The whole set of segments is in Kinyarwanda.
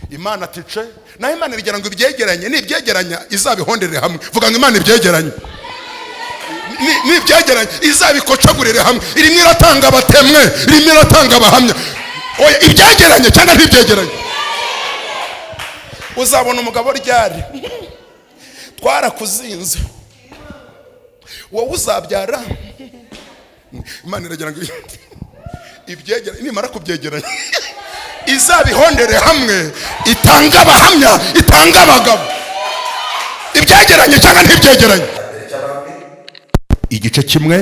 Imana tice naho Imana igira ngo ibyegeranye nibyegeranya izabihonderere hamwe. Vuga ngo Imana ibyegeranye nibyegeranye izabikocagurire hamwe. Irimo iratanga abatemwe, irimo iratanga abahamya. Oya, ibyegeranye cyangwa ntibyegeranye. Uzabona umugabo ryari twarakuzinze wowe uzabyara. Imana iragira ngo ibyegeranye nimara kubyegeranya izabihondere hamwe, itanga abahamya, itanga abagabo. Ibyegeranye cyangwa ntibyegeranye. Igice kimwe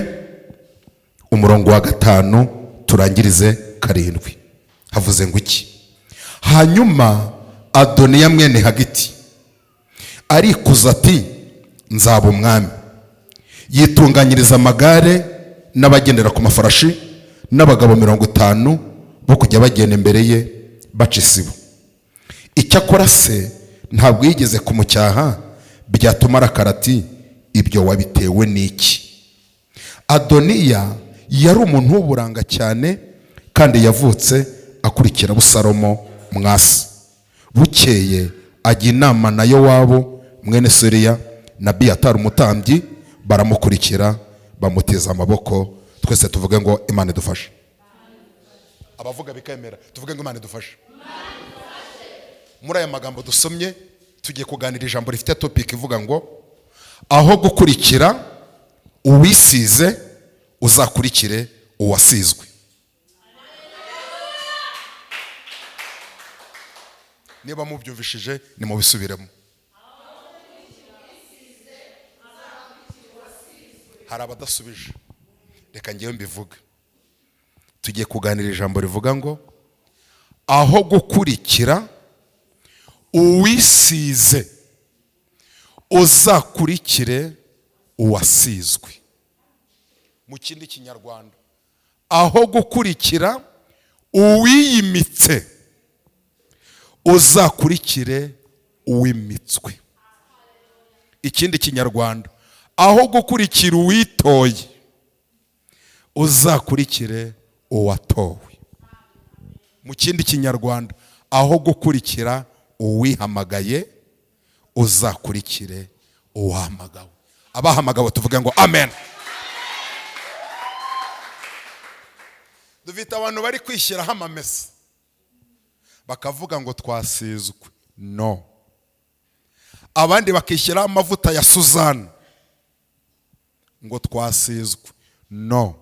umurongo wa 5 turangirize 7 havuze ngo iki? Hanyuma Adoniya mwene Hagiti arikuza ati nzaba umwami, yitunganyiriza amagare n'abagendera ku mafarashi n'abagabo 50 bo kujya bagenda imbere ye baca isibo. Icyakora se ntabwo yigeze kumucyaha byatuma arakara ati ibyo wabitewe n'iki? Adoniya yari umuntu w'uburanga cyane kandi yavutse akurikira Abusalomo mwasi. Bukeye ajya inama na Yowabu mwene Seruya na Abiyatari umutambyi, baramukurikira bamuteza amaboko. Twese tuvuge ngo Imana idufashe. Abavuga bikemera tuvuge ngo Imana idufashe. Muri aya magambo dusomye tugiye kuganira ijambo rifite topic ivuga ngo aho gukurikira uwisize uzakurikire uwasizwe. Niba mubyumvishije ni mu bisubiremo. Hari abadasubije, reka ngiye mbivuga. Tugiye kuganira ijambo rivuga ngo aho gukurikira uwisize uzakurikire uwasizwe. Mu kindi kinyarwanda, aho gukurikira uwiyimitse uzakurikire uwimitswe. Ikindi kinyarwanda, aho gukurikira uwitoye uzakurikire uwatowe. Mu kindi kinyarwanda, aho gukurikira uwihamagaye uzakurikire uwahamagawe. Abahamagawe tuvuge ngo amen. Dufite abantu bari kwishyiraho amamesa bakavuga ngo twasizwe. No. Abandi bakishyiraho amavuta ya Suzanne ngo twasizwe. No.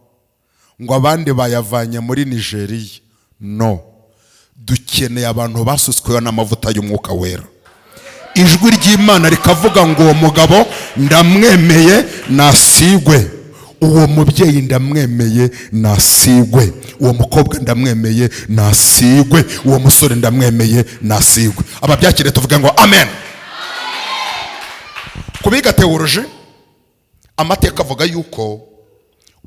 Ngo abandi bayavanye muri Nigeria. No. Dukeneye abantu basutsweho n'amavuta y'Umwuka Wera. Ijwi ry'Imana rikavuga ngo uwo mugabo ndamwemeye nasigwe, uwo mubyeyi ndamwemeye nasigwe, uwo mukobwa ndamwemeye nasigwe, uwo musore ndamwemeye nasigwe. Ababyakire tuvuge ngo amen. Kubiga teoloji, amateka avuga yuko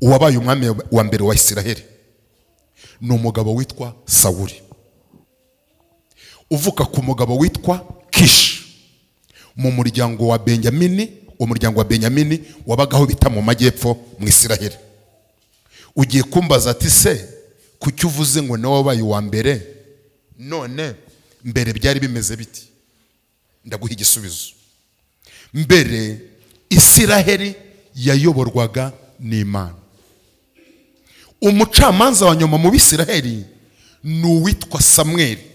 uwabaye umwami wa mbere wa Isiraheli ni umugabo witwa Sawuli, uvuka ku mugabo witwa Kishi mu muryango wa Benyamini. Umuryango wa Benyamini wabagaho bita mu majyepfo mu Isiraheli. Ugiye kumbaza ati se kuki uvuze ngo nawe wabaye wa mbere, none mbere byari bimeze biti? Ndaguha igisubizo. Mbere Isiraheli yayoborwaga n'Imana. Umucamanza wa nyuma mu Bisiraheli ni uwitwa Samweli.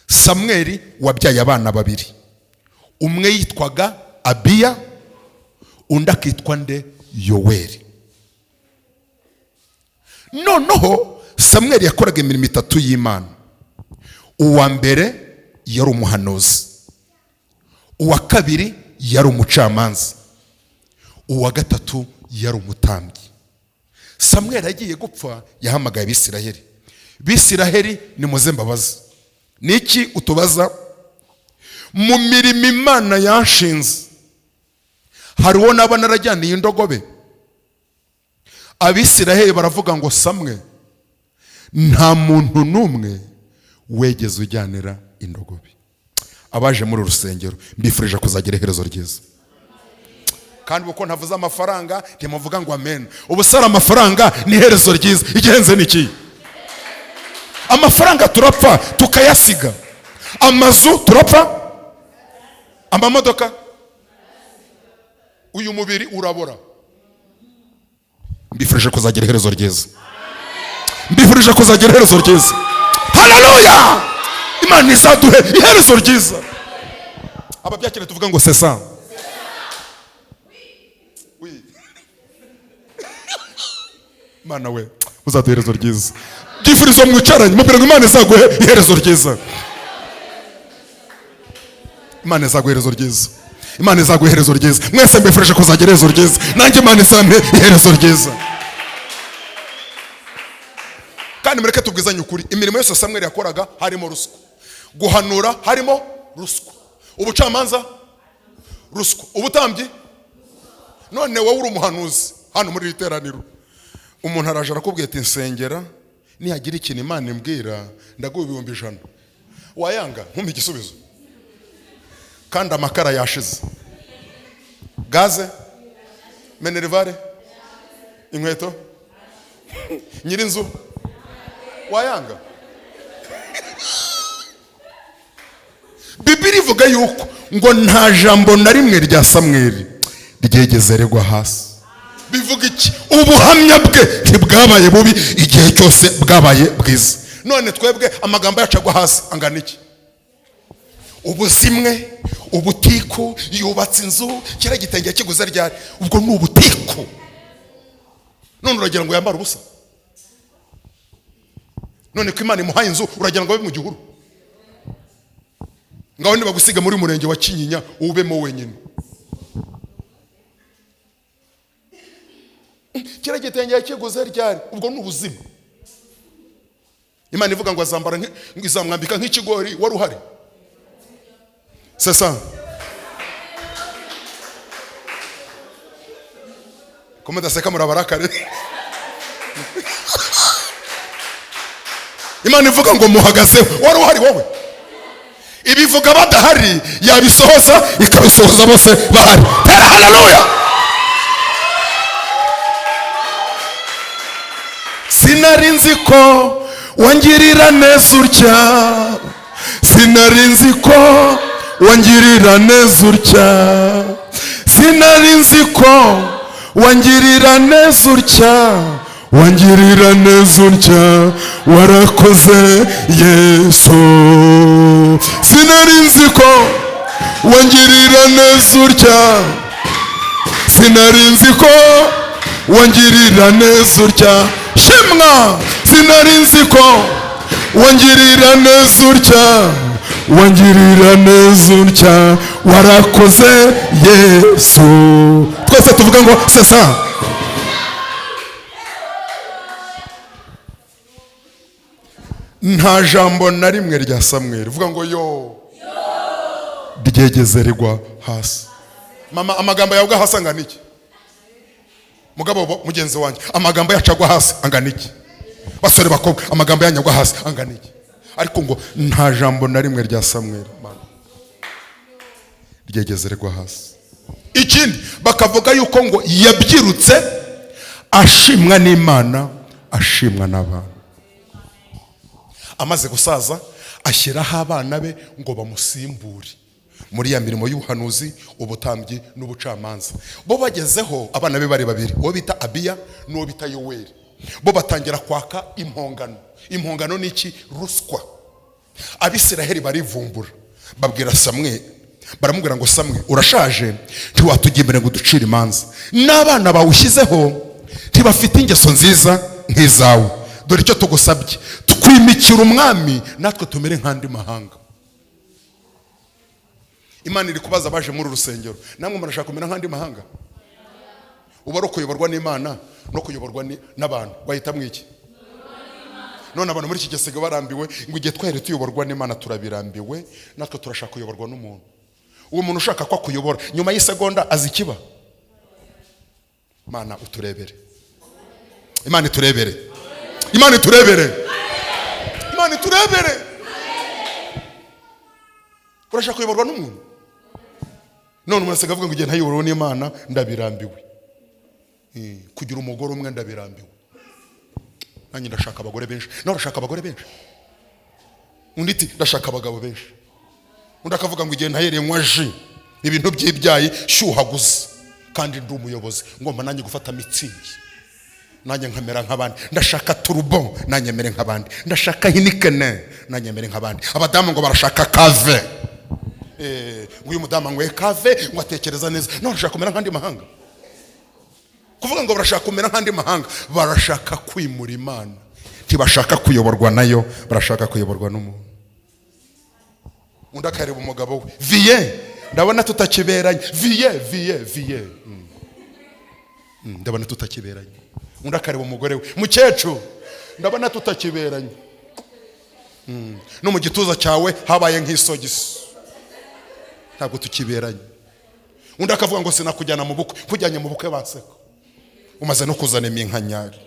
Samweli wabyaye abana babiri, umwe yitwaga Abiya, undi akitwa nde? Yoweri. Noneho Samweli yakoraga imirimo 3 y'Imana. Uwa mbere yari umuhanuzi, uwa kabiri yari umucamanza, uwa gatatu yari umutambyi. Samweli agiye gupfa yahamagaye Abisiraheli. Bisiraheli ni muze mbabaza, niki utubaza? Mu mirimo Imana yanshinze hariho n'abana narajyaniye indogobe. Abisiraheli baravuga ngo Samwe nta muntu n'umwe wegeze ujyanira indogobe. Abaje muri urusengero mbifurije kuzagira iherezo ryiza. Kandi uko ntavuze amafaranga ntimuvuga ngo amen. Ubusara amafaranga ni iherezo ryiza. Igihenze niki? Amafaranga turapfa tukayasiga, amazu turapfa, amamodoka, uyu mubiri urabora. Mbifurije kuzagira iherezo ryiza. Mbifurije kuzagira iherezo ryiza. Haleluya! Imana izaduhe iherezo ryiza. Ababyakire tuvuga ngo c'est ça. Oui. Mana we, uzaduhe iherezo ryiza. Byifurizo mwicaranye mubwira ngo Imana izaguhe iherezo ryiza. Imana izaguhe iherezo ryiza. Imana izaguhe iherezo ryiza. Mwese mbifurije kuzagira iherezo ryiza. Nanjye Imana izampe iherezo ryiza. Kandi mureke tubwizanye ukuri, imirimo yose Samuel yakoraga harimo ruswa. Guhanura harimo ruswa. Ubucamanza ruswa. Ubutambyi. None wowe uri umuhanuzi hano muri literaniro. Umuntu araje arakubwiye ati nsengera nihagira ikintu Imana imbwira ndaguha 1,100. Wayanga nkumva igisubizo. Kandi amakara yashize. Gaze, minerivare, inkweto, nyirinzu. Wayanga. Bibiri ivuga yuko ngo nta jambo na rimwe rya Samuel ryegeze regwa hasi. Bivuga iki? Ubuhamya bwe ntibwabaye bubi, igihe cyose bwabaye bwiza. None twebwe amagambo yacagwa hasi angana iki? Ubuzimwe, ubutiko, yubatse inzu, kira gitenge kiguze ryari. Ubwo ni ubutiko. None uragira ngo yambara ubusa. None ko Imana imuhaye inzu uragira ngo abe mu gihuru. Ngaho niba gusiga muri murenge wa Kinyinya ubemo wenyine. Kira gitenge kiguze ryari. Ubwo ni ubuzima. Imana ivuga ngo azambara izamwambika nk'ikigori wari uhari. C'est ça. Comment daseka murabarakare? Imana ivuga ngo muhagaze wari uhari wowe. Ibivuga badahari yabisohoza ikabisohoza bose bahari. Haleluya! Sinarinzi ko wangirira neza utya. Sinarinzi ko wangirira neza utya. Sinarinzi ko wangirira neza utya. Wangirira neza utya. Warakoze Yesu. Sinarinzi ko wangirira neza utya. Sinarinzi ko wangirira neza utya. Shimwa. Sinarinzi ko wangirira neza utya. Wangirira neza utya. Warakoze Yesu. Twese tuvuga ngo c'est ça. Nta jambo na rimwe rya Samuel vuga ngo yo ryegeze rigwa hasi. Mama, amagambo yawe hasi angana iki? Mugabo mugenzi wanjye, amagambo yacagwa hasi angana iki? Basore bakobwa, amagambo yanyagwa hasi angana iki? Ariko ngo nta jambo na rimwe rya Samuel ryegeze rigwa hasi. Ikindi bakavuga yuko ngo yabyirutse ashimwa n'Imana, ashimwa n'abantu. Amaze gusaza ashyiraho abana be ngo bamusimbure muri ya mirimo y'ubuhanuzi, ubutambyi n'ubucamanza. Bo bagezeho abana be bari babiri, uwo bita Abiya n'uwo bita Yoweri. Bo batangira kwaka impongano. Impongano ni iki? Ruswa. Abisiraheli barivumbura babwira Samuel, baramubwira ngo Samuel urashaje, ntiwatujya imbere ngo ducire imanza. N'abana bawushyizeho ntibafite ingeso nziza nk'izawe. Dore icyo tugusabye, twimikira umwami natwe tumere nk'andi mahanga. Imana iri kubaza abaje muri urusengero, namwe murashaka kumera nk'andi mahanga? Uba ari kuyoborwa n'Imana no kuyoborwa n'abantu, bahita mwiki? None abantu muri iki gisege barambiwe ngo igihe twere tuyoborwa n'Imana turabirambiwe, natwe turashaka kuyoborwa n'umuntu. Uwo muntu ushaka ko akuyobora nyuma y'isegonda azikiba. Mana uturebere. Imana iturebere. Imana iturebere. Imana iturebere. Urashaka kuyoborwa n'umuntu? None umuntu asigavuga ngo igihe ntayoborwa n'Imana ndabirambiwe. Kugira umugore umwe ndabirambiwe. Nanjye ndashaka abagore benshi. Nawe urashaka abagore benshi? Undi ati ndashaka abagabo benshi. undi akavuga ngo igihe ntahereye nywa ji ibintu by'ibyayi shyuhaguza kandi ndi umuyobozi ngomba nanjye gufata mitsingi nanjye nkamera nk'abandi, ndashaka turbo nanjye mere nk'abandi, ndashaka hinikene nanjye mere nk'abandi. Abadamu ngo barashaka kave, ngo uyu mudamu ngo kave ngo atekereza neza, no barashaka kumera nk'andi mahanga. Kuvuga ngo barashaka kumera nk'andi mahanga, barashaka kwimura Imana, ntibashaka kuyoborwa nayo, barashaka kuyoborwa n'umuntu. Undi akareba umugabo we, viye ndabona tutakiberanye, viye ndabona tutakiberanye. Undi akareba umugore we, mukecuru ndabona tutakiberanye, no mu gituza cyawe habaye nk'isogisi, ntabwo tukiberanye. Undi akavuga ngo sinakujyana mu bukwe, kujyanye mu bukwe baseka, umaze no kuzana iminkanyari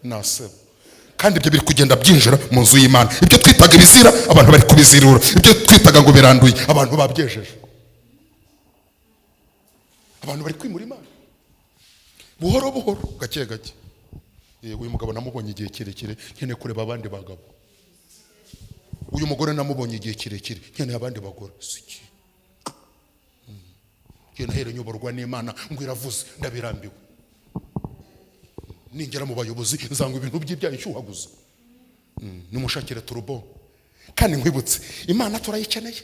naseba. Kandi ibyo biri kugenda byinjira mu nzu y'Imana. Ibyo twitaga ibizira abantu bari kubizirura, ibyo twitaga ngo biranduye abantu babyejeje. Abantu bari kwimura Imana buhoro buhoro, gake gake. Uyu mugabo namubonye igihe kirekire, nkeneye kureba abandi bagabo. Uyu mugore namubonye igihe kirekire, nkeneye abandi bagore. Siki nkeneye nahere nyoborwa n'Imana ngo iravuze, ndabirambiwe. Ningera mu bayobozi nzanga ibintu by'ibyayi shyuhaguza. Nimushakire turbo. Kandi nkwibutse Imana turayikeneye.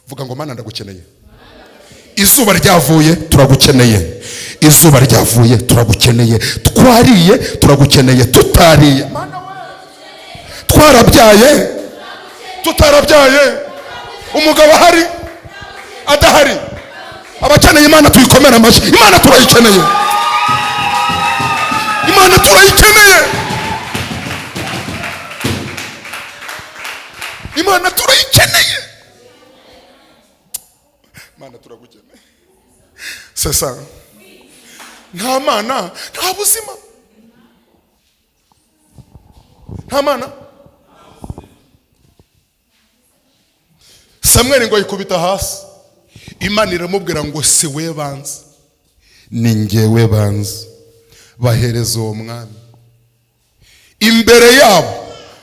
Vuga ngo Mana ndagukeneye. Izuba ryavuye turagukeneye, izuba ryavuye turagukeneye, twariye turagukeneye, tutariye Mana we, twarabyaye tutarabyaye, umugabo ahari adahari, abakeneye Imana tuyikomera amashyi. Imana turayikeneye, Imana turayikeneye, Imana turayikeneye, Imana turagukeneye. Sesa nta Mana nta buzima, nta Mana. Samweli ngo yikubita hasi, Imana iramubwira ngo si we banza, ni njyewe banza, bahereza uwo mwami. Imbere yabo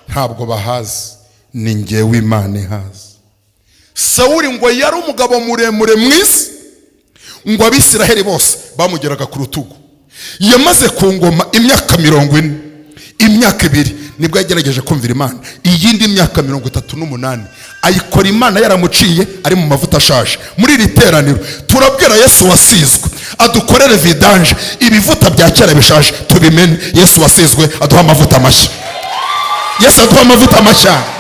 ntabwo bahazi, ni njyewe Imana ihazi. Sawuli ngo yari umugabo muremure mwisi, ngo Abisiraheli bose bamugeraga ku rutugu. Yamaze ku ngoma imyaka 40, imyaka 2 nibwo yagerageje kumvira Imana. Iyindi myaka 38 ayikora Imana yaramuciye ari mu mavuta ashaje. Muri iri teraniro turabwira Yesu wasizwe adukorere vidanje, ibivuta bya kera bishaje tubimene. Yesu wasizwe aduha amavuta mashya, Yesu aduha amavuta mashya.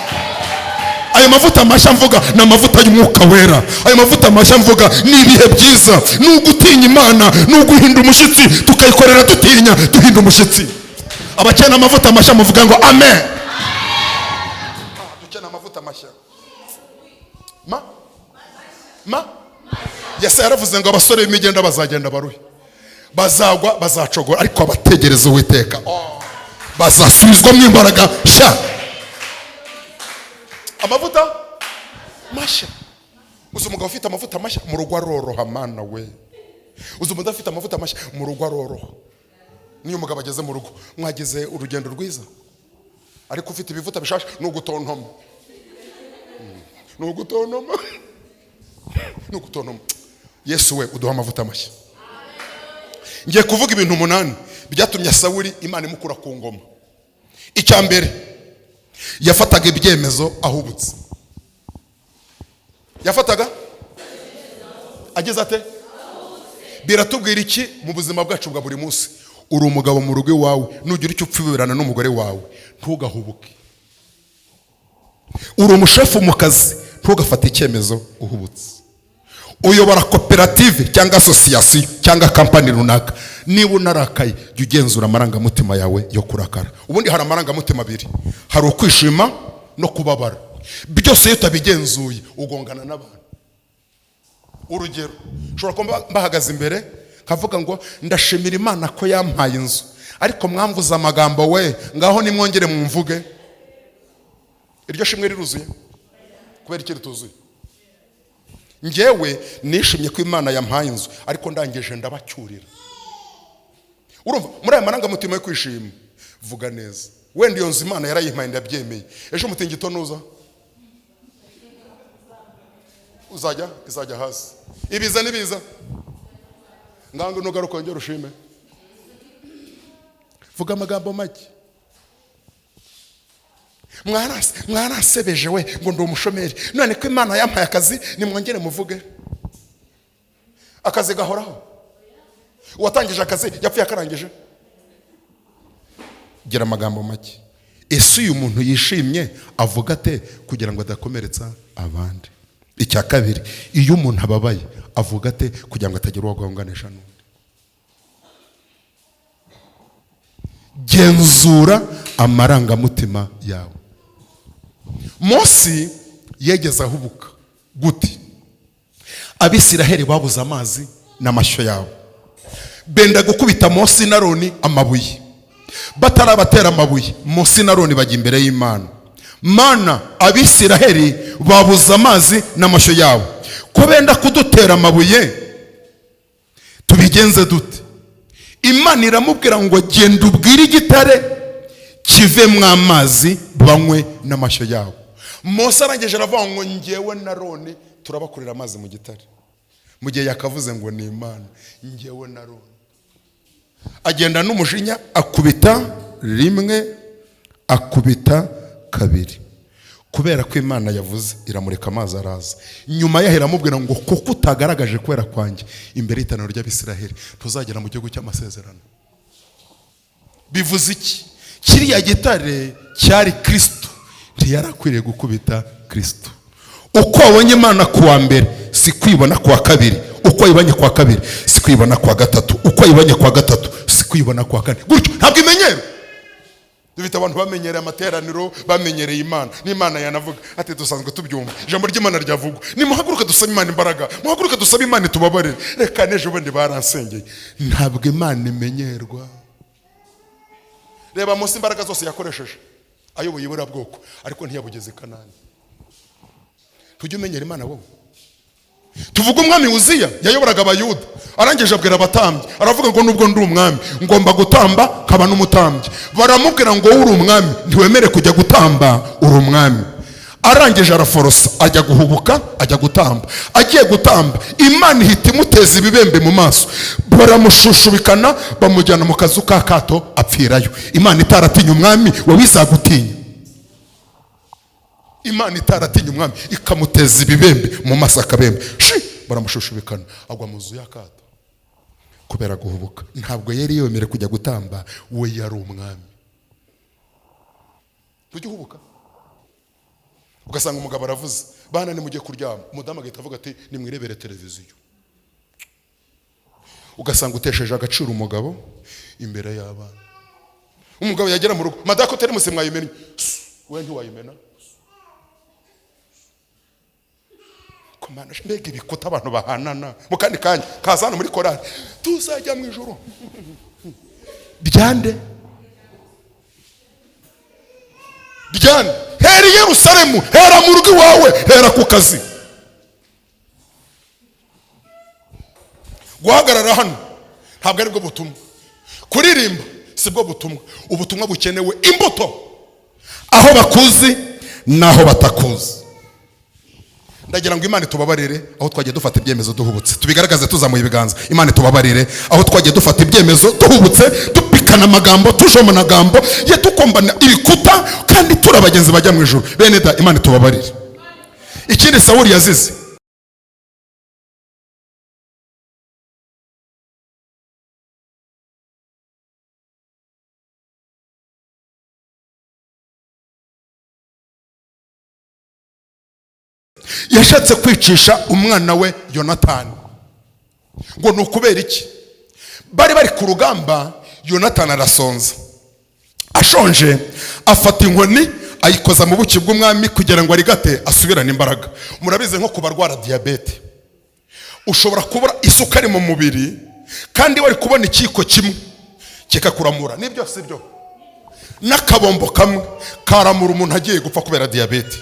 Ayo mavuta mashya mvuga ni amavuta y'Umwuka Wera. Ayo mavuta mashya mvuga ni ibihe byiza, ni ugutinya Imana, ni uguhinda umushyitsi, tukayikorera dutinya, duhinda umushyitsi. Abakena amavuta mashya muvuga ngo amen. Dukena amavuta mashya. Yesu yaravuze ngo abasore b'imigenda bazagenda baruhe, bazagwa bazacogora, ariko abategereza Uwiteka bazasubizwamo imbaraga nshya. Amavuta mashya. Uzi umugabo ufite amavuta mashya mu rugo aroroha Mana we. Uzi umugabo ufite amavuta mashya mu rugo aroroha. Niyo umugabo ageze mu rugo, mwagize urugendo rwiza, ariko ufite ibivuta bishasha n'ugutontoma, n'ugutontoma. Yesu we uduha amavuta mashya. Ngiye kuvuga ibintu 8 byatumye Sawuli Imana imukura ku ngoma. Icya mbere, yafataga ibyemezo ahubutse. Yafataga ageze ate? Biratubwira iki mu buzima bwacu bwa buri munsi? Uri umugabo mu rugo iwawe, nugira icyo upfibirana n'umugore wawe, ntugahubuke. Uri umushefu mu kazi, ntugafate icyemezo uhubutse. Uyobora koperative cyangwa association cyangwa company runaka, niba unarakaye jya ugenzura amarangamutima yawe yo kurakara. Ubundi hari amarangamutima 2, hari ukwishima no kubabara. Byose iyo utabigenzuye ugongana n'abantu. Urugero, ushobora kuba bahagaze imbere kavuga ngo ndashimira Imana ko yampaye inzu, ariko mwamvuza amagambo we, ngaho nimwongere mumvuge. Iryo shimwe riruzuye kubera iki rituzuye? Njyewe nishimye ko Imana yampaye inzu, ariko ndangije ndabacyurira. Urumva muri aya marangamutima yo kwishima, vuga neza. Wenda iyo nzu Imana yarayimpaye ndabyemeye, ejo mutingito nuza izajya hasi. Ibiza nibiza ngango nugaruka ngero ushime. Vuga amagambo make. Mwarasebeje we ngo ndi umushomeri, none ko Imana yampaye akazi nimwongere muvuge. Akazi gahoraho. Uwatangije akazi yapfuye akarangije. Gira amagambo make. Ese uyu muntu yishimye avuga ate kugira ngo adakomeretsa abandi? Icya kabiri, iyo umuntu ababaye avuga ate kugira ngo atagira uwagwanganisha n'undi? Genzura amarangamutima yawe. Mose yegeze ahubuka gute? Abisiraheli babuze amazi n'amashyo yabo, benda gukubita Mose na Aroni amabuye. Batarabatera amabuye, Mose na Aroni bajya imbere y'Imana. Mana, Abisiraheli babuze amazi n'amashyo yabo, ko benda kudutera amabuye, tubigenze dute? Imana iramubwira ngo genda ubwire igitare kivemwo amazi banywe n'amashyo yabo. Mose arangije aravuga ngo ngewe na Aroni turabakurira amazi mu gitare. Mu gihe yakavuze ngo ni Imana, ngewe na Aroni. Agenda n'umujinya, akubita rimwe, akubita kabiri. Kubera ko Imana yavuze iramureka amazi araza. Nyuma yaho iramubwira ngo kuko utagaragaje kwera kwanjye imbere y'iteraniro ry'Abisiraheli tuzagera mu gihugu cy'amasezerano. Bivuze iki? Kiriya gitare cyari Kristo, ntiyarakwiriye gukubita Kristo. Uko wabonye Imana kuwa mbere si kwibona kuwa kabiri, uko wayibonye kuwa kabiri si kwibona kuwa gatatu, uko wayibonye kuwa gatatu si kwibona kuwa kane. Gutyo ntabwo imenyero. Dufite abantu bamenyereye amateraniro, bamenyereye Imana. N'Imana yanavuga ati dusanzwe tubyumva. Ijambo ry'Imana ryavuga. Nimuhaguruke dusaba Imana imbaraga. Muhaguruke dusaba Imana tubabarire. Reka nejo bandi baransengeye. Ntabwo Imana imenyerwa. Reba Mose imbaraga zose yakoresheje ayoboye ibura bwoko, ariko ntiyabugeze Kanani. Tujye umenyera Imana wowe. Tuvuga umwami Uziya yayoboraga abayuda, arangije abwira abatambyi, aravuga ngo nubwo ndi umwami ngomba gutamba kaba n'umutambyi. Baramubwira ngo uri umwami ntiwemere kujya gutamba, uri umwami. Arangije araforosa ajya guhubuka, ajya gutamba. Agiye gutamba Imana ihita imuteza ibibembe mu maso, baramushushubikana bamujyana mu kazu ka kato apfirayo. Imana itaratinya umwami wowe izagutinya. Imana itaratinya umwami ikamuteza ibibembe mu maso akabembe. Baramushushubikana agwa mu nzu y'akato kubera guhubuka. Ntabwo yari yemere kujya gutamba, we yari umwami. Tujye uhubuka. Ugasanga umugabo aravuze bana ni mujye kuryama, umudamu agahita avuga ati nimwirebere televiziyo. Ugasanga utesheje agaciro umugabo imbere y'abana. Umugabo yagera mu rugo, madako teri muse mwayimenya, we ntiwayimena. Komana mbega ibikuta abantu bahanana mu kandi kanya kazana muri korali tuzajya mu ijuru. Byande heri Yerusalemu, hera mu rugo iwawe, hera ku kazi. Guhagarara hano ntabwo ari bwo butumwa, kuririmba si bwo butumwa. Ubutumwa bukenewe imbuto, aho bakuzi naho batakuzi. Ndagira ngo Imana tubabarire aho twagiye dufata ibyemezo duhubutse, tubigaragaze tuzamuye ibiganza. Imana tubabarire aho twagiye dufata ibyemezo duhubutse, dupikana amagambo, tujoma nagambo ye tukombana ibikuta kandi turabagenzi bajya mu ijuru. Bene da, Imana tubabarire. Ikindi Sawuli yazize, yashatse kwicisha umwana we Yonatani. Ngo nukubera iki? Bari ku rugamba, Yonatani arasonza, ashonje afata inkoni ayikoza mu buki bw'Umwami kugira ngo arigate asubirane imbaraga. Murabize nko kubarwara diabete, ushobora kubura isukari mu mubiri kandi wari kubona ikiko kimwe kikakuramura. Nibyo si byo? N'akabombo kamwe karamura umuntu agiye gupfa kubera diabete,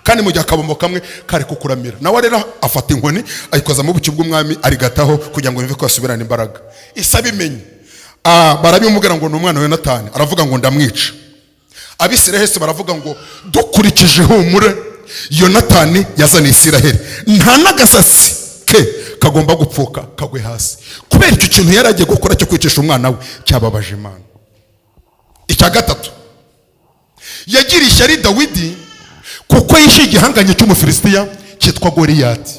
kandi mu gihe akabombo kamwe kari kukuramira. Nawe rero afata inkoni ayikoza mu buki bw'Umwami arigataho kugira ngo yumve ko asubirane imbaraga. Isa bimenye, barabimubwira ngo ni umwana wa Yonatani, aravuga ngo ndamwica. Abisiraheli baravuga ngo dukurikije humure Yonatani yazaniye Isiraheli, nta n'agasatsi ke kagomba gupfuka kagwe hasi, kubera icyo kintu yari agiye gukora cyo kwicisha umwana we cyababaje Imana. Icya gatatu, yagiriye ishyari Dawidi kuko yishe igihanganye cy'Umufilisitiya cyitwa Goliyati.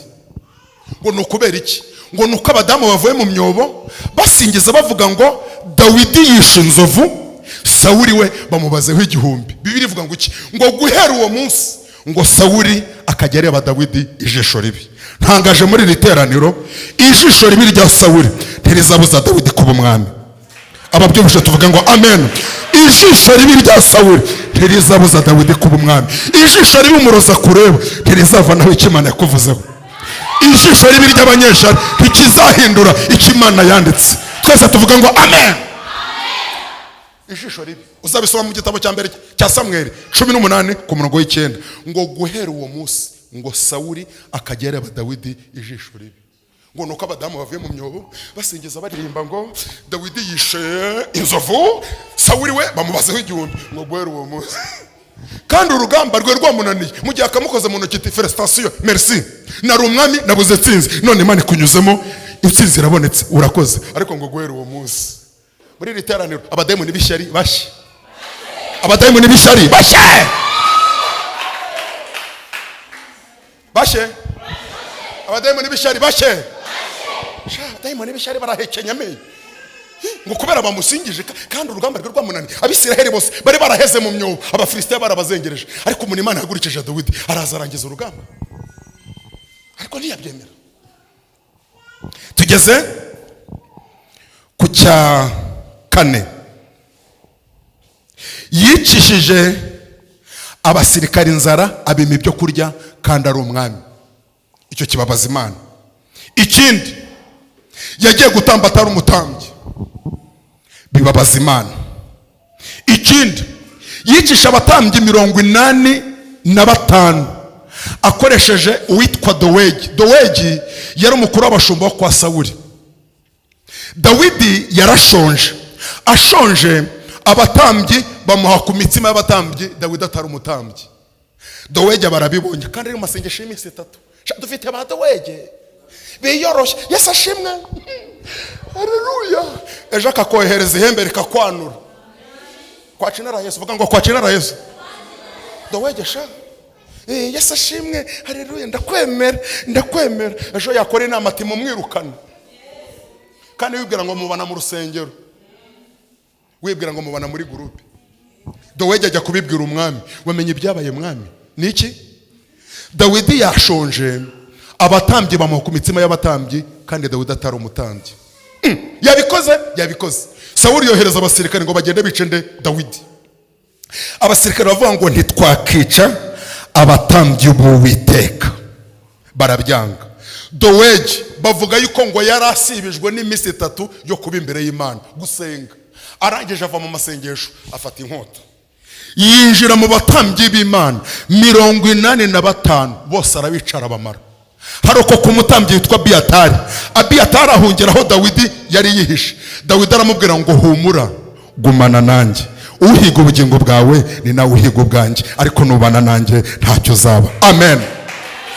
Ngo ni ukubera iki? Ngo ni uko abadamu bavuye mu myobo basingiza bavuga ngo Dawidi yishe inzovu, Sawuli we bamubazeho igihumbi. Bibiri ivuga ngo iki? Ngo guhera uwo munsi ngo Sawuli akajya areba Dawidi ijisho ribi. Ntangaje muri iri teraniro, ijisho ribi rya Sawuli ntirizabuza Dawidi kuba umwami. Ababyumvise tuvuga ngo amen. Ijisho ribi rya Sawuli ntirizabuza Dawidi kuba umwami. Ijisho ribi umuroza kureba ntirizava naho icyo Imana yakuvuzeho. Ijisho ribi ry'abanyeshari ntikizahindura icyo Imana yanditse. Twese tuvuga ngo amen. Ijisho ribi uzabisoma mu gitabo cya mbere cya Samweli 18 ku murongo w'9 ngo guhera uwo munsi ngo Sawuli akajya areba Dawidi ijisho ribi. Ngo nuko abadamu bavuye mu myobo basingiza baririmba ngo Dawidi yishe inzovu, Sawuli we bamubazeho igihumbi. Ngo guhera uwo munsi kandi urugamba rwe rwamunaniye, mu gihe akamukoze mu ntoki ati felicitation, merci, nari umwami nabuze tsinzi, none Imana ikunyuzemo intsinzi irabonetse, urakoze. Ariko ngo guhera uwo munsi muri iri teraniro abadayimoni b'ishyari bashe, abadayimoni b'ishyari bashe, bashe, abadayimoni b'ishyari bashe, abadayimoni b'ishyari barahekenya me ngo kubera bamusingije kandi urugamba rwe rwamunaniye. Abisiraheli bose bari baraheze mu myobo, Abafilisitiya barabazengereje, ariko umuntu Imana yagurikije Dawidi araza arangiza urugamba, ariko ntiyabyemera. Tugeze ku cya kane, yicishije abasirikari inzara abima ibyo kurya kandi ari umwami. Icyo kibabaza Imana. Ikindi, yagiye gutamba atari umutambyi, bibabaza Imana. Ikindi, yicisha abatambyi 85 akoresheje uwitwa Dowegi. Dowegi yari umukuru w'abashumba wo kwa Sawuli. Dawidi yarashonje, ashonje abatambyi bamuha ku mitsima y'abatambyi, Dawidi atari umutambyi. Dowegi barabibonye kandi ari mu masengesho y'iminsi 3. Dufite ba Dowegi biyoroshye, Yesu ashimwe, haleluya. Ejo akakohereza ihembe rikakwanura. Kwacinara Yesu, vuga ngo kwacinara Yesu. Dowegi sha, Yesu ashimwe, haleluya, ndakwemera, ndakwemera. Ejo yakora inama ati mumwirukane, kandi wibwira ngo mubana mu rusengero, wibwira ngo mubana muri groupe. Dowegi ajya kubibwira umwami, wamenye ibyabaye mwami niki? Dawidi yashonje, abatambyi bamuha ku mitsima y'abatambyi kandi Dawidi atari umutambyi. Yabikoze. Sawuli yohereza abasirikare ngo bagende bice nde Dawidi. Abasirikare bavuga ngo ntitwakica abatambyi b'Uwiteka, barabyanga. Dowegi bavuga yuko ngo yari asibijwe n'iminsi 3 yo kuba imbere y'Imana gusenga. Arangije ava mu masengesho afata inkota, yinjira mu batambyi b'Imana 85 bose arabicara bamara. Haroko ku mutambyi witwa Abiyatari. Abiyatari ahungeraho Dawidi yari yihishe. Dawidi aramubwira ngo humura, gumana nanjye, uhiga ubugingo bwawe ni nawe uhiga ubwanjye, ariko nubana nanjye ntacyo uzaba. Amen.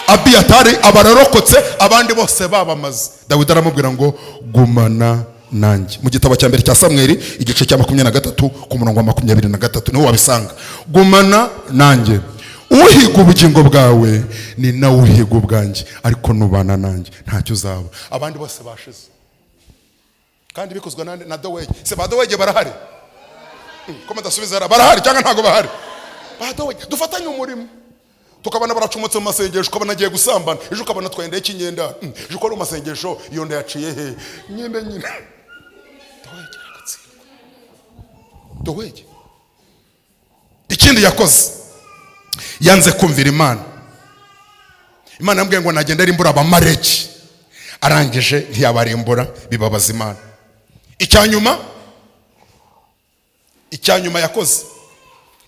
Abiyatari abararokotse, abandi bose babamaze. Dawidi aramubwira ngo gumana nanjye. Mu gitabo cya mbere cya Samweli igice cya 23 ku murongo wa 23 niho wabisanga. Gumana nanjye, uhiga ubugingo bwawe ni nawe uhiga ubwanjye, ariko nubana nanjye ntacyo uzaba. Abandi bose bashize kandi bikozwe na Dowegi. Se ba Dowegi barahari? Koma dasubiza barahari cyangwa ntago bahari? Ba Dowegi dufatanye umurimo, tukabana baracumutse mu masengesho, ukabona agiye gusambana, ejo ukabona twendeye ikinyenda, ejo ko ari masengesho iyo nda yaciye he nyine. Dowegi aragatsirwa. Dowegi ikindi yakoze, yanze kumvira Imana. Imana yambwiye ngo nagenda arimbura abamareki, arangije ntiyabarimbura, bibabaza Imana. Icyanyuma yakoze,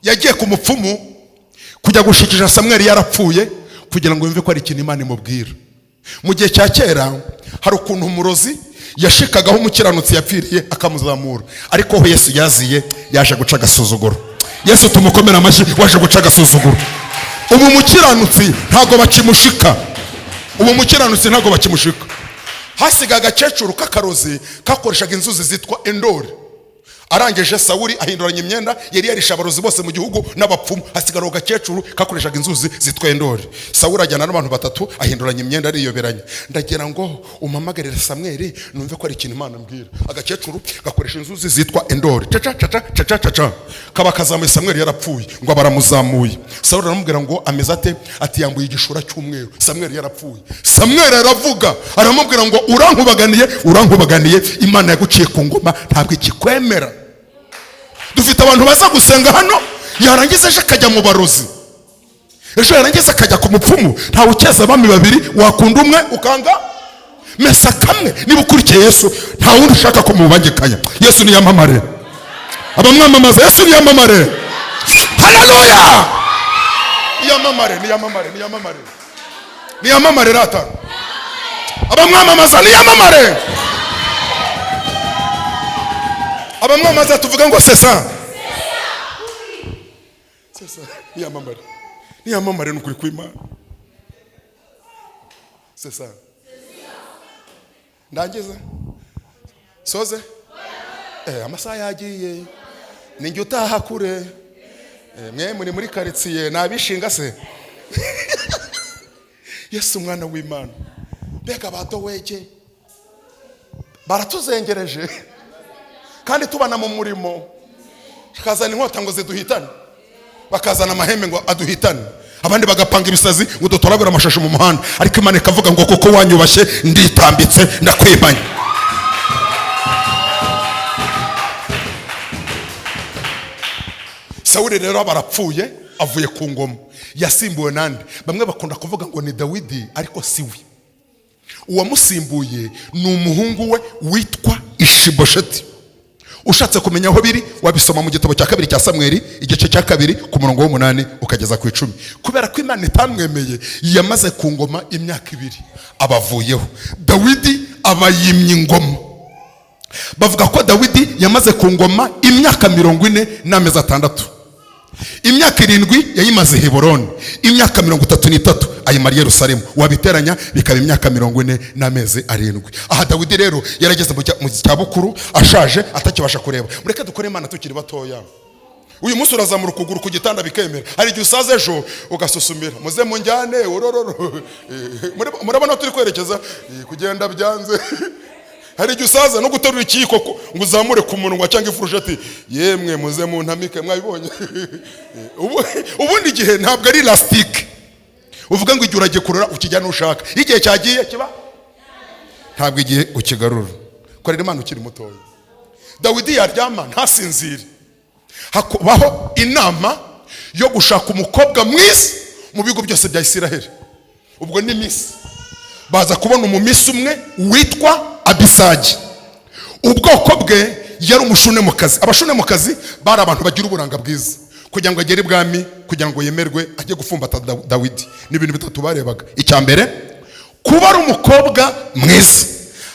yagiye ku mupfumu kujya gushikisha Samweli yarapfuye kugira ngo yumve ko ari ikintu Imana imubwira. Mu gihe cya kera hari ukuntu umurozi yashikagaho umukiranutsi yapfiriye akamuzamura, ariko ho Yesu yaziye yaje guca agasuzuguro. Yesu tumukomera amashyi, waje guca agasuzuguro. ubu umukiranutsi ntago bakimushika, ubu umukiranutsi ntago bakimushika. Hasiga agakecuru k'akarozi kakoreshaga inzuzi zitwa endori. Arangije Sawuli ahinduranya imyenda, yari yarisha abarozi bose mu gihugu n'abapfumu. Hasigara agakecuru kakoreshaga inzuzi zitwa endori. Sawuli ajyana n'abantu batatu ahinduranya imyenda ariyoberanya. Ndagira ngo umamagarire Samweli numve ko ari ikintu Imana mbwira. Agakecuru gakoresha inzuzi zitwa endori. Caca kaba kazamuye Samweli yarapfuye, ngo baramuzamuye. Sawuli aramubwira ngo ameze ate? Ati yambuye igishura cy'umweru. Samweli yarapfuye. Samweli aravuga, aramubwira ngo urankubaganiye, Imana yaguciye ku ngoma ntabwo ikikwemera. Dufite abantu baza gusenga hano, yarangiza aje akajya mu barozi, ejo yarangiza akajya ku mupfumu. Ntawe ukeza abami babiri, wakunda umwe ukanga mesa kamwe. Niba ukurikiye Yesu nta wundi ushaka ko mubangikanya. Yesu niyamamare, abamwamamaza Yesu niyamamare. Haleluya! Niyamamare rata, abamwamamaza niyamamare. Abamwamaza tuvuga ngo sesa niyamamare n'ukuri kw'Imana. Sesa ndangiza soze amasaha yagiye, ninjye utaha kure. Mwe muri karitsiye nabishinga se. Yesu umwana w'Imana, mbega badowege baratuzengereje kandi tubana mu murimo. Bakazana inkota ngo ziduhitane, bakazana amahembe ngo aduhitane, abandi bagapanga ibisazi ngo dutoragure amashashi mu muhanda. Ariko Imana ikavuga ngo kuko wanyubashye nditambitse ndakwimanye. Sawuli rero barapfuye, avuye ku ngoma, yasimbuwe nande? Bamwe bakunda kuvuga ngo ni Dawidi, ariko siwe. Uwamusimbuye ni umuhungu we witwa Ishibosheti. Ushatse kumenya aho biri wabisoma mu gitabo cya kabiri cya Samweli igice cya 2 ku murongo wa 8 ukageza ku 10. Kubera ko Imana itamwemeye, yamaze ku ngoma imyaka 2 abavuyeho. Dawidi abayimye ingoma. Bavuga ko Dawidi yamaze ku ngoma imyaka 40 n'amezi 6. Imyaka 7 yayimaze Heburoni, imyaka 33 ayimara Yerusalemu. Wabiteranya bikaba imyaka 40 n'amezi 7. Aha Dawidi rero yarageze mu cyabukuru, ashaje, atakibasha kureba. Mureke dukore Imana tukiri batoya. Uyu munsi urazamura ukuguru ku gitanda bikemera. Hari igihe usaze ejo ugasusumira, muze munjyane urororo. Murabona turi kwerekeza kugenda byanze. Hari igihe usaza no guterura ikiko ngo uzamure ku munwa cyangwa ifurusheti, yemwe muze muntamike. Mwabibonye? Ubundi gihe ntabwo ari elastique uvuga ngo igihe uragiye kurora ukijyana ushaka. Igihe cyagiye kiba ntabwo igihe ukigarura. Korera Imana ukiri mutoya. Dawidi yaryama ntasinzire, hakubaho inama yo gushaka umukobwa mwiza mu bigo byose bya Isiraheli. Ubwo ni Miss, baza kubona umumisi umwe witwa Abisaji. Ubwoko bwe yari umushunemukazi. Abashunemukazi bari abantu bagira uburanga bwiza. Kugira ngo agere ibwami, kugira ngo yemerwe ajye gufumbata Dawidi, ni ibintu bitatu barebaga. Icya mbere, kuba ari umukobwa mwiza,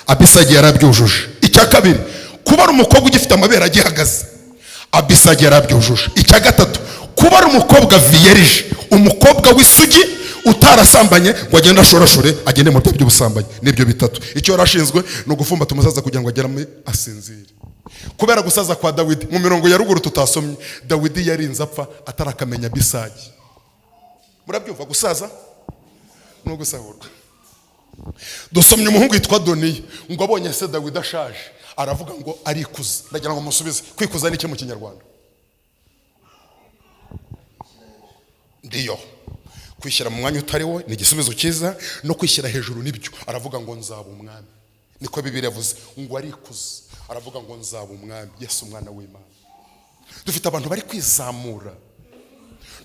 Abisaji yarabyujuje. Icya kabiri, kuba ari umukobwa ugifite amabere agihagaze, Abisaji yarabyujuje. Icya gatatu, kuba ari umukobwa vierge, umukobwa w'isugi utarasambanye ngo agende ashorashore agende mu byo by'ubusambanyi. Nibyo bitatu. Icyo yarashinzwe no gufumbata umusaza kugira ngo agerame asinzire. Kubera gusaza kwa Dawidi, mu mirongo ya ruguru tutasomye, Dawidi yarinze apfa atarakamenya Abisaji. Murabyumva gusaza no gusahurwa. Dusomye umuhungu yitwa Doniya, ngo abonye se Dawidi ashaje aravuga ngo arikuza. Ndagira ngo musubize, kwikuza ni iki mu Kinyarwanda? Ndiyo, kwishyira mu mwanya utari wo ni igisubizo cyiza, no kwishyira hejuru nibyo. Aravuga ngo nzaba umwami, niko Bibiliya yavuze. Ngo arikuza, aravuga ngo nzaba umwami. Yesu umwana w'Imana. Dufite abantu bari kwizamura.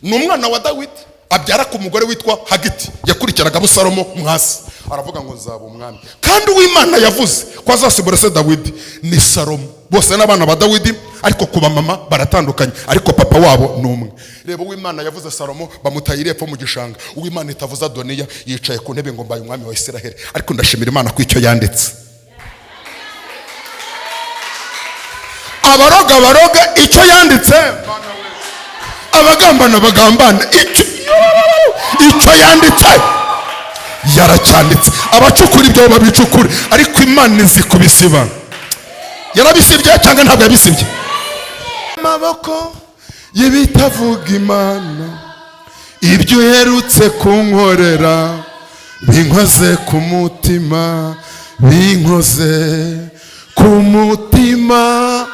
Ni umwana wa Dawidi abyara ku mugore witwa Hagiti, yakurikiraga Abusalomo mwasi. Aravuga ngo nzaba umwami. Kandi uw'Imana yavuze ko azasimbura se Dawidi ni Salomo. Bose n'abana ba Dawidi, ariko kuba mama baratandukanye, ariko papa wabo ni umwe. Reba uw'Imana yavuze Salomo bamutayire epfo mu gishanga. Uw'Imana itavuza Doniya yicaye ku ntebe ngo mbaye umwami wa Isiraheli. Ariko ndashimira Imana ko icyo yanditse. Abaroga icyo yanditse, abagambana icyo icyo yanditse yaracyanditse. Abacukura ibyo babicukure, ariko Imana izi kubisiba. Yarabisibye cyangwa ntabwo yabisibye? Amaboko y'ibitavuga Imana, ibyo uherutse kunkorera binkoze ku mutima, binkoze ku mutima.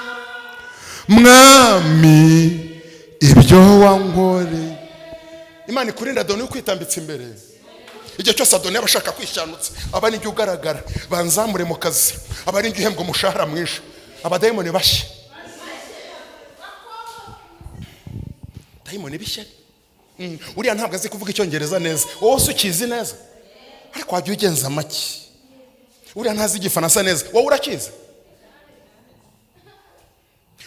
Mwami ibyo wankoreye. Imana ikurinda Adoni ukwitambitse imbere. Igihe cyose Adoni abashaka kwishanutse, aba ni ugaragara, banzamure mu kazi, aba ari uhembwa umushahara mwinshi, abadayimoni bashye. Dayimoni bishye. Uriya ntabwo azi kuvuga icyongereza neza, wowe ukizi neza, ariko wajya ugenza make. Uriya ntazi igifaransa neza, wowe urakizi.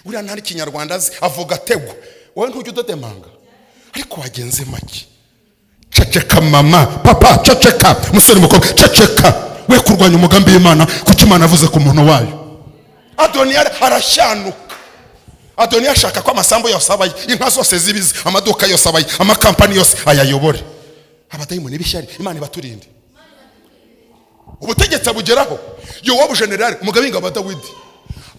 Uriya ntari Kinyarwanda azi, avuga tegwa, wowe ntujya udodemanga, ariko wagenze make. Ceceka mama, papa, ceceka, musore mukobwa, ceceka. We kurwanya umugambi w'Imana kuko Imana avuze ku muntu wayo. Adoni arashyanuka. Adoni ashaka ko amasambu yose abaye, inka zose zibize, amaduka yose abaye, amakampani yose ayayobore. Abadayimoni b'ishyari, Imana ibaturinde. Ubutegetsi bugeraho, Yowabu general, umugabinga wa Dawidi,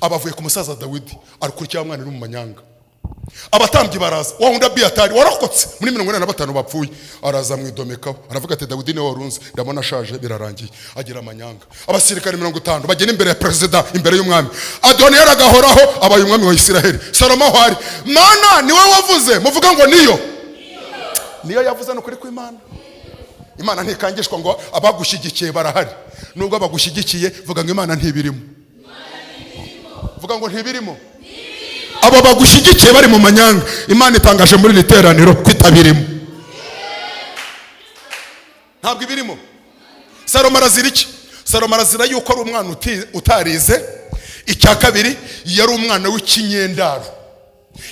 abavuye ku musaza Dawidi, arukurikira umwana uri mu manyanga. Abatambyi baraza, wa wundi Abiyatari warokotse muri 45 bapfuye, araza mwidomekaho, aravuga ati Dawidi niwe warunze, ndabona ashaje birarangiye, agira amanyanga. Abasirikare 50 bagenda imbere ya president, imbere y'umwami. Adoni yaragahoraho, abaye umwami wa Isiraheli. Salomo hari, Mana niwe wavuze, muvuga ngo niyo yavuze no kuri kw'Imana. Imana ntikangishwa ngo abagushyigikiye barahari. Nubwo abagushyigikiye, vuga ngo Imana ntibirimo. Vuga ngo ntibirimo. Abo bagushyigikiye bari mu manyanga, Imana itangaje muri literaniro kwitabirimo. Ntabwo ibirimo. Salomo arazira iki? Salomo arazira yuko ari umwana utarize. Icya kabiri, yari umwana w'ikinyendaro.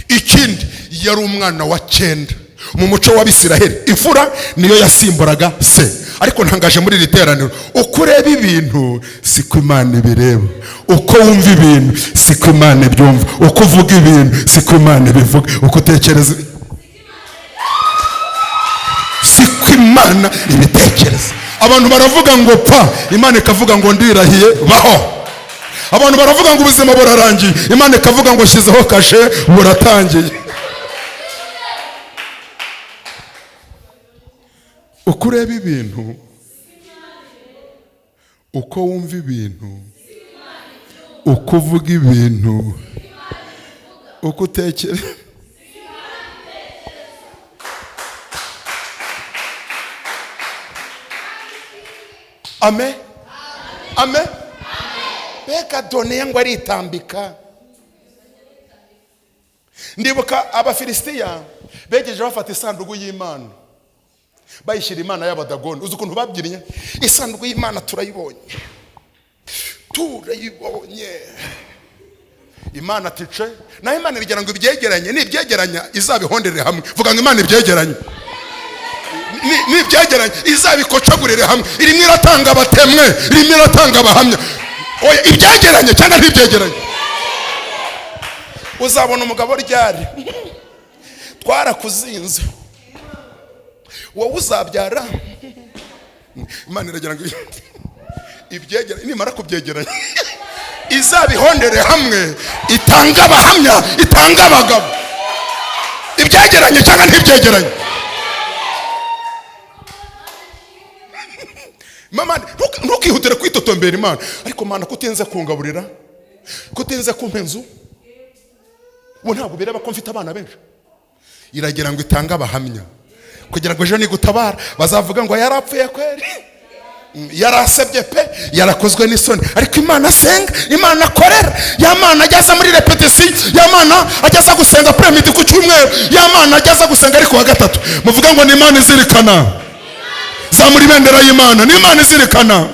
Ikindi, yari umwana wa cyenda. Mu muco w'Abisiraheli, imfura niyo yasimburaga se. Ariko ntangaje muri literaniro, uko ureba ibintu siko Imana ibireba, uko wumva ibintu siko Imana ibyumva, uko uvuga ibintu siko Imana ibivuga, uko utekereza siko Imana ibitekereza. Abantu baravuga ngo pa, Imana ikavuga ngo ndirahiye baho. Abantu baravuga ngo ubuzima burarangiye, Imana ikavuga ngo shizeho kashe buratangiye. Uko ureba ibintu, uko wumva ibintu, uko uvuga ibintu, uko utekereza. Amen. Amen. Beka Adoni ngo aritambika. Ndibuka Abafilisitiya begeje bafata isanduku y'Imana, bayishyira Imana y'Abadagoni. Uzi ukuntu babyinnye? Isanduku y'Imana turayibonye, Imana tice. Na Imana bigira ngo ibyegeranye, nibyegeranya izabihonderere hamwe. Vuga ngo Imana ibyegeranye, nibyegeranye izabikocagurire hamwe. Irimo iratanga abatemwe, irimo iratanga abahamya. Oya, ibyegeranye cyangwa ntibyegeranye. Uzabona umugabo ryari twarakuzinze, wowe uzabyara. Imana iragira ngo ibyegeranye, nimara kubyegeranya izabihondere hamwe, itanga abahamya, itanga abagabo. Ibyegeranye cyangwa ntibyegeranye? Mama, ntukihutire kwitotombera Imana. Ariko Mana, kutenze kungaburira, kutenze kumpenzu, ubu ntabwo bireba ko mfite abana benshi. Iragira ngo itanga abahamya, kugira ngo ejo nigutabara bazavuga ngo yarapfuye kweri, yarasebye pe, yarakozwe n'isoni. Ariko Imana asenga, Imana akorera, ya Mana ajyaza muri repetition, ya Mana ajyaza gusenga premidi ku cyumweru, ya Mana ajyaza gusenga ariko wa gatatu. Muvuga ngo ni Imana izirikana. Zamuri bendera y'Imana, ni Imana izirikana.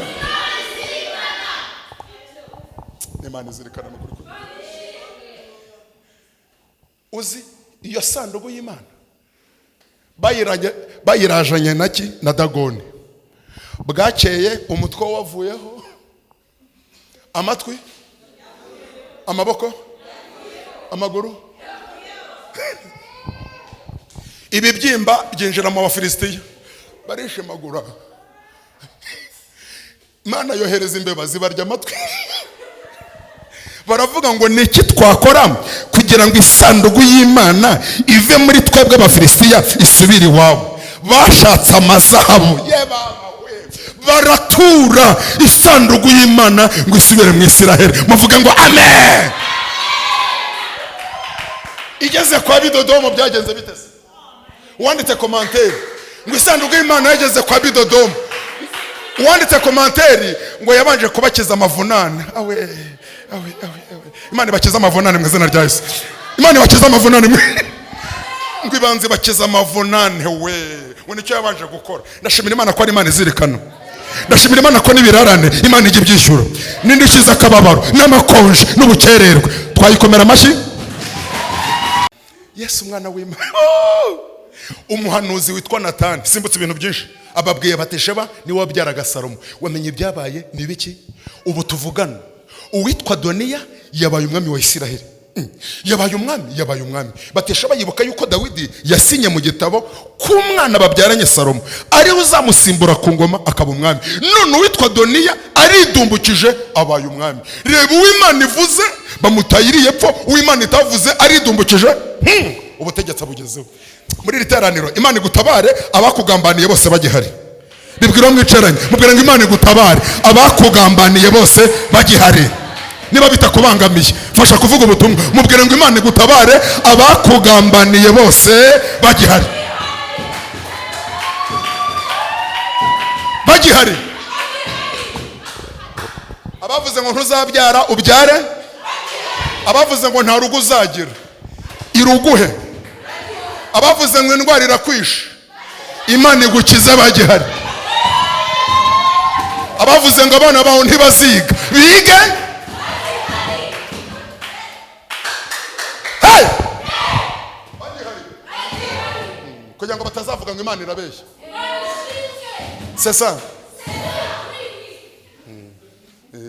Ni Imana izirikana. Uzi iyo sanduku y'Imana bayirajanye naki na Dagoni. Bwakeye umutwe wavuyeho, amatwi, amaboko, amaguru. ibibyimba byinjira mu Bafilisitiya barishimagura. Imana yohereza imbeba zibarya amatwi. Baravuga ngo niki twakora kugira ngo isanduku y'Imana ive muri twebwe Abafilisitiya isubire iwabo. Bashatse amazahabu, baratura isanduku y'Imana ngo isubire mu Isiraheli. Muvuge ngo amen. Igeze kwa Bidodomo byagenze bitese. Wanditse commentaire ngo isanduku y'Imana yageze kwa Bidodomo. Wanditse commentaire ngo yabanje kubakiza amavunane. Awe. Imana ibakiza amavunane mu izina rya Yesu. Imana ibakiza amavunane ngo ibanze bakiza amavunane we. Nicyo yabanje gukora. Ndashimira Imana ko ari Imana izirikana. Ndashimira Imana ko nibirarane Imana ijya ibyishyura. N'indishiza akababaro n'amakonje n'ubukererwe. Twayikomera amashyi. Yesu umwana w'Imana. Umuhanuzi witwa Natani simbutse ibintu byinshi. Ababwiye Batisheba ni wabyaraga Salomo. Wamenye ibyabaye ni biki? Ubu tuvugana uwitwa Doniya yabaye umwami wa Isiraheli. Yabaye umwami. Batisheba yibuka yuko Dawidi yasinye mu gitabo ko umwana babyaranye Salomo ari uzamusimbura ku ngoma akaba umwami. None uwitwa Doniya aridumbukije abaye umwami. Reba uw'Imana ivuze bamutayiriye pfo, uw'Imana itavuze aridumbukije. Ubutegetsi bugezeho. Muri riteraniro Imana igutabare abakugambaniye bose bagihari. Bibwira mwicaranye mubwira ngo Imana igutabare abakugambaniye bose bagihari. Niba bitakubangamiye fasha kuvuga ubutumwa mubwira ngo Imana igutabare abakugambaniye bose bagihari. Bagihari. Abavuze ngo ntuzabyara ubyare. Abavuze ngo nta rugo uzagira iruguhe. Abavuze ngo indwara irakwishe Imana igukiza bagihari. Abavuze ngo abana bawe ntibaziga bige. Hey! Bagihari. Kugira ngo batazavuga ngo Imana irabeshya. C'est ça.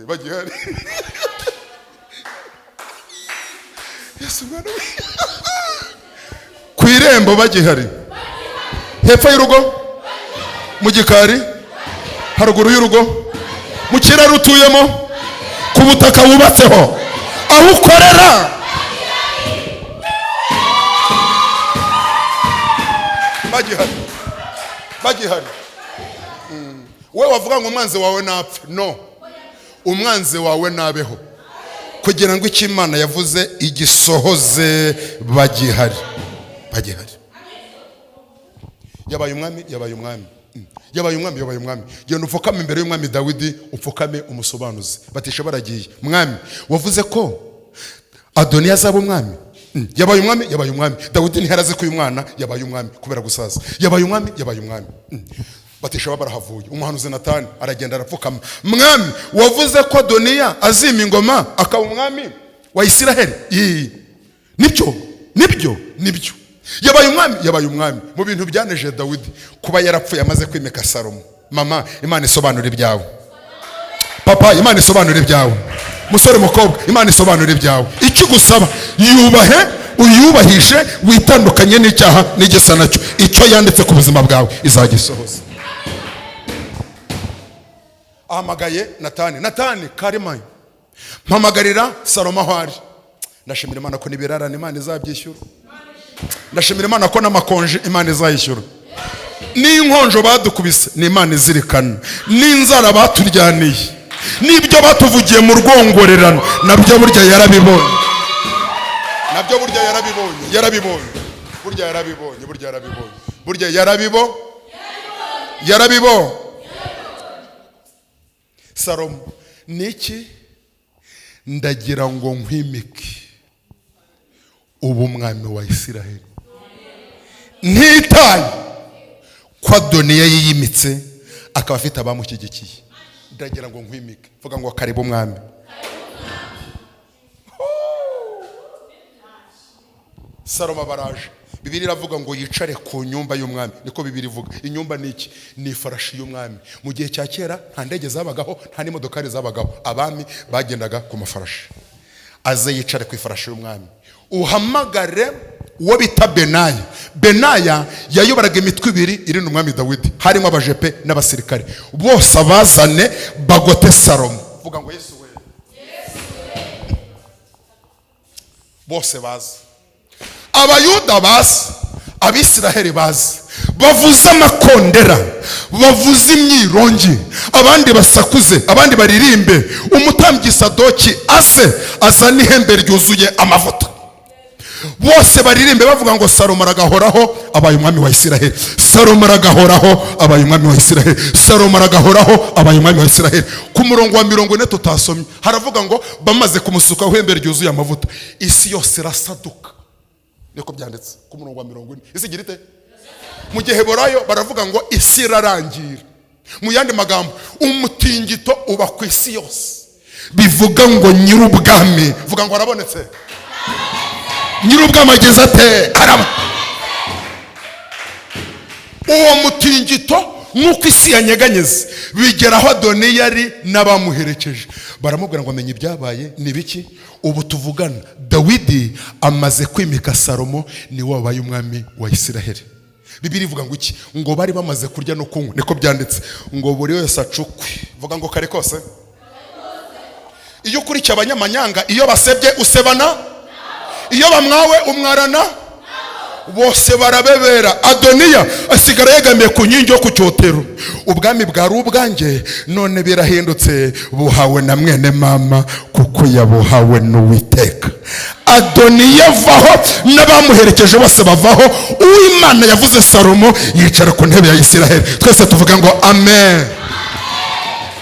Bagihari. Yesu mwana we. Ku irembo bagihari. Hepfo y'urugo, mu gikari, haruguru y'urugo, mu kiraro utuyemo, ku butaka wubatseho, aho ukorera. Bagihari. We wavuga ngo umwanzi wawe napfe. No. Umwanzi wawe nabeho. Kugira ngo icyo Imana yavuze igisohoze bagihari. Yabaye umwami. Genda upfukame imbere y'umwami Dawidi upfukame umusobanuzi. Batisha baragiye. Mwami wavuze ko Adoniya azaba umwami. Yabaye umwami. Dawidi ntiharaze ko uyu mwana yabaye umwami kubera gusaza. Yabaye umwami. Batisha barahavuye. Umuhanuzi Natani aragenda arapfukama. Mwami wavuze ko Adoniya azima ingoma akaba umwami wa Isiraheli. Nibyo. Yabaye umwami. Mu bintu byaneje Dawidi kuba yarapfuye amaze kwimika Salomo. Mama Imana isobanura ibyawe. Papa Imana isobanura ibyawe. Musore mukobwa Imana isobanura ibyawe. Icyo gusaba yubahe uyubahishe witandukanye n'icyaha n'igisa nacyo. Icyo yanditse ku buzima bwawe izagisohoza. Ahamagaye Natani Karimani. Mpamagarira Salomo aho ari. Ndashimira Imana ko nibirarana Imana izabyishyura. Ndashimira Imana ko n'amakonje Imana izayishyura. N'inkonjo badukubise ni Imana izirikana. N'inzara baturyaniye n'ibyo batuvugiye mu rwongorerano nabyo burya yarabibonye. Salomo niki ndagira ngo nkwimike ubu mwami wa Isiraheli. Ntitaye kwa Adoniya yiyimitse akaba afite abamushyigikiye. Ndagira ngo nkwimike. Vuga ngo karibu mwami. Salomo baraje. Bibiliya iravuga ngo yicare ku nyumba y'umwami. Niko Bibiliya ivuga. Inyumba niki? Ni ifarashi y'umwami. Mu gihe cya kera nta ndege zabagaho, nta n'imodokari zabagaho. Abami bagendaga ku mafarashi. Aze yicare ku ifarashi y'umwami. Uhamagare uwo bita Benaya yayobaraga imitwe ibiri irinda umwami Dawidi, harimo abajepe n'abasirikare, bose abazane bagote Salomo. Vuga ngo Yesu we. Bose bazi, abayuda bazi, abisiraheli bazi, bavuze amakondera, bavuze imyirongi, abandi basakuze, abandi baririmbe, umutambyi Sadoki azana ihembe ryuzuye amavuta. Bose baririmbe bavuga ngo Salomo aragahoraho abaye umwami wa Isiraheli, Salomo aragahoraho abaye umwami wa Isiraheli, Salomo aragahoraho abaye umwami wa Isiraheli. Ku murongo wa 40 tutasomye haravuga ngo bamaze kumusuka ihembe ryuzuye amavuta, isi yose irasaduka. Niko byanditse ku murongo wa 40. Isi girite mu Giheburayo baravuga ngo isi irarangira. Mu yandi magambo umutingito uba ku isi yose, bivuga ngo nyir'ubwami, vuga ngo arabonetse. Nyir'ubwami ageze ate? Araba. Uwo mutingito nk'uko isi yanyeganyeze bigeraho Adoniya yari n'abamuherekeje, baramubwira ngo amenye ibyabaye ni biki. Ubu tuvugana Dawidi amaze kwimika Salomo ni wabaye umwami wa Isiraheli. Bibiri ivuga ngo iki? Ngo bari bamaze kurya no kunywa, niko byanditse ngo buri wese acukwe. Vuga ngo kare kose. Iyo ukurikiye abanyamanyanga, iyo basebye usebana, iyo bamwawe umwarana, bose barabebera. Adoniya asigara yegamiye ku nkingi yo ku cyotero. Ubwami bwari ubwanjye, none birahindutse buhawe na mwene mama, kuko yabuhawe n'Uwiteka. Adoniya avaho n'abamuherekeje bose bavaho, uw'Imana yavuze Salomo yicara ku ntebe ya Isiraheli. Twese tuvuga ngo amen.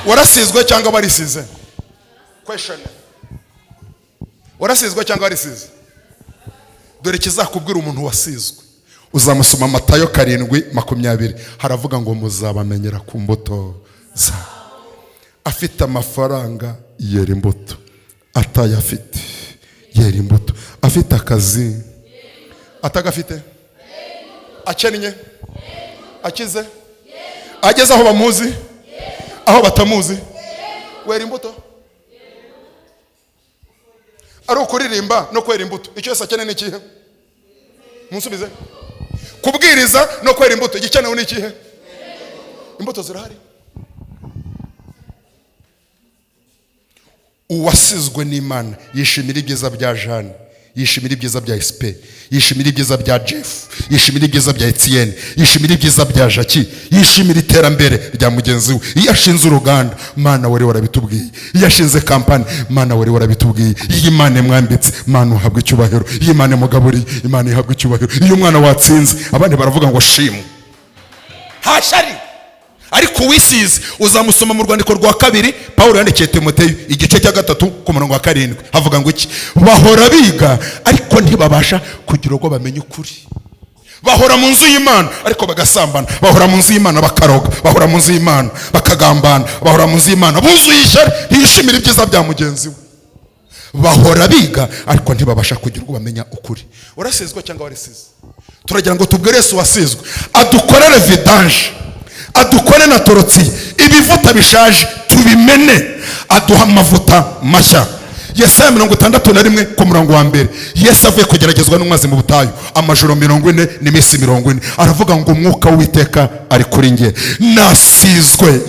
Warasizwe cyangwa barisize? Question. Warasizwe cyangwa barisize? Dore kizakubwira umuntu wasizwe. Uzamusoma Matayo 7:20, haravuga ngo muzabamenyera ku mbuto zabo. Afite amafaranga yera imbuto, atayafite yera imbuto. Afite akazi, atagafite akennye, akize, ageze aho bamuzi, aho batamuzi, wera imbuto. Ari ukuririmba no kwera imbuto, icyo yose akeneye ni ikihe? Munsubize. Kubwiriza no kwera imbuto, igikenewe ni ikihe? Imbuto zirahari. Uwasizwe n'Imana yishimira ibyiza bya Jeanne, yishimira ibyiza bya SP, yishimira ibyiza bya Jeff, yishimira ibyiza bya Etienne, yishimira ibyiza bya Jackie, yishimira iterambere rya mugenzi we. Iyo ashinze uruganda, Mana wari warabitubwiye. Iyo ashinze kampani, Mana wari warabitubwiye. Iyo Imana mwambitse, Mana uhabwe icyubahiro. Iyo Imana mugaburiye, Imana ihabwe icyubahiro. Iyo umwana watsinze, abandi baravuga ngo shimwe. Hashari. Ariko uwisize uzamusoma mu rwandiko rwa 2 Paulo yandikiye Timoteyo igice cya 3 ku murongo wa 7, havuga ngo iki? Bahora biga ariko ntibabasha kugira ngo bamenye ukuri. Bahora mu nzu y'Imana ariko bagasambana, bahora mu nzu y'Imana bakaroga, bahora mu nzu y'Imana bakagambana, bahora mu nzu y'Imana buzuye ishyari, ntiyishimira ibyiza bya mugenzi we. Bahora biga ariko ntibabasha kugira ngo bamenya ukuri. Urasizwe cyangwa warisize? Turagira ngo tubwire Yesu wasizwe adukorere vidange, adukore na torotsi, ibivuta bishaje tubimene, aduha amavuta mashya. Yesaya 61 ku murongo wa 1, Yesu avuye kugeragezwa n'umwazi mu butayu amajoro 40 n'iminsi 40, aravuga ngo umwuka w'Uwiteka ari kuri nge, nasizwe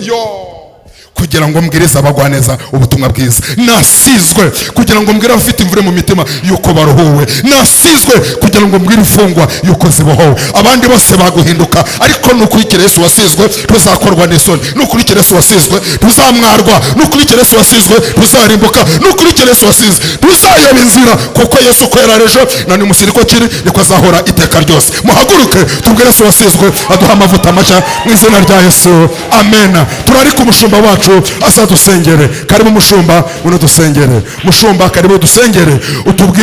kugira ngo mbwirize abagwaneza ubutumwa bwiza. Nasizwe kugira ngo mbwire abafite imvure mu mitima yuko baruhuwe. Nasizwe kugira ngo mbwire imfungwa yuko zibohowe. Abandi bose baguhinduka, ariko nukurikira Yesu wasizwe tuzakorwa n'isoni. Nukurikira Yesu wasizwe tuzamwarwa. Nukurikira Yesu wasizwe tuzarimbuka. Nukurikira Yesu wasizwe tuzayoba inzira, kuko Yesu ko yararejo nani musiriko kiri niko azahora iteka ryose. Muhaguruke tubwire Yesu wasizwe aduha amavuta mashya mu izina rya Yesu, amen. Turari ku mushumba wacu asa dusengere. Karibu mushumba, uno dusengere. Mushumba karibu dusengere, utubwire